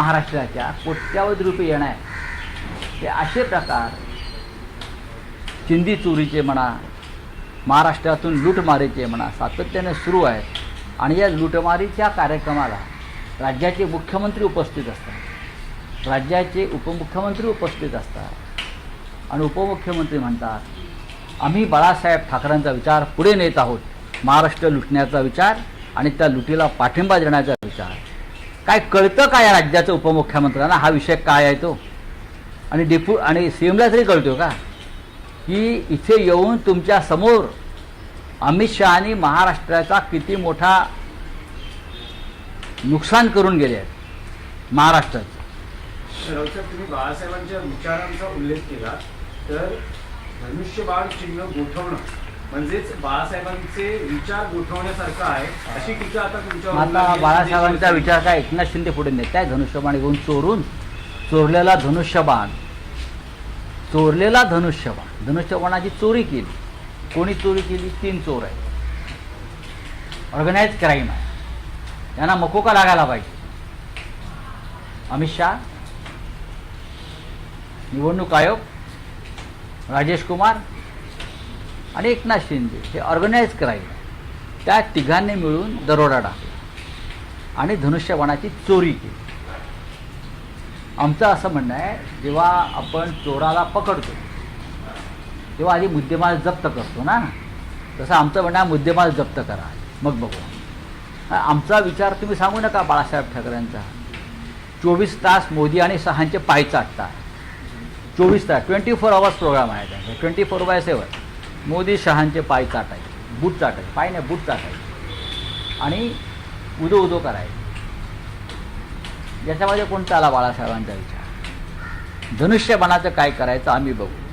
महाराष्ट्राच्या कोट्यावधी रुपये येणार हे असे प्रकार चिंदी चोरीचे म्हणा, महाराष्ट्रातून लूटमारीचे म्हणा सातत्याने सुरू आहेत. आणि या लूटमारीच्या कार्यक्रमाला राज्याचे मुख्यमंत्री उपस्थित असतात, राज्याचे उपमुख्यमंत्री उपस्थित असतात आणि उपमुख्यमंत्री म्हणतात आम्ही बाळासाहेब ठाकरेंचा विचार पुढे नेत आहोत, महाराष्ट्र लुटण्याचा विचार आणि त्या लुटीला पाठिंबा देण्याचा विचार. काय कळतं काय राज्याचं उपमुख्यमंत्र्यांना हा विषय काय आहे तो? आणि सीएमला तरी कळतो का की इथे येऊन तुमच्या समोर अमित शहानी महाराष्ट्राचा किती मोठा नुकसान करून गेले आहेत महाराष्ट्राचं. राऊत साहेब, तुम्ही बाळासाहेबांच्या विचारांचा उल्लेख केला तर धनुष्यबाण चिन्ह गोठवणं म्हणजेच बाळासाहेबांचे विचार गोठवण्यासारखं आहे अशी टीका आता तुमच्यावर. आता बाळासाहेबांचा विचार काय एकनाथ शिंदे पुढे नेत आहे? धनुष्यबाण घेऊन चोरलेला धनुष्यबाणाची चोरी केली. कोणी चोरी केली? 3 चोर आहेत. ऑर्गनाइज क्राईम आहे. यांना मकोका लागायला पाहिजे. अमित शहा, निवडणूक आयोग, राजेश कुमार आणि एकनाथ शिंदे हे ऑर्गनाइज क्राईम आहे. त्या तिघांनी मिळून दरोडा टाकला आणि धनुष्यबाणाची चोरी केली. आमचं असं म्हणणं आहे जेव्हा आपण चोराला पकडतो तेव्हा आधी मुद्देमाल जप्त करतो ना, तसं आमचं म्हणणं आहे मुद्देमाल जप्त करा मग बघू. आमचा विचार तुम्ही सांगू नका बाळासाहेब ठाकरेंचा. 24 तास मोदी आणि शहांचे पाय चाटतात. 24 तास 24 आवर्स प्रोग्राम आहे त्यांचा. 24/7 मोदी शहांचे पाय चाटायचे, बूट चाटायचे, पाय नाही बूट चाटायचे आणि उदो करायचे. याच्यामध्ये कोणता आला बाळासाहेबांचा विचार? धनुष्यबाणाचं काय करायचं आम्ही बघू.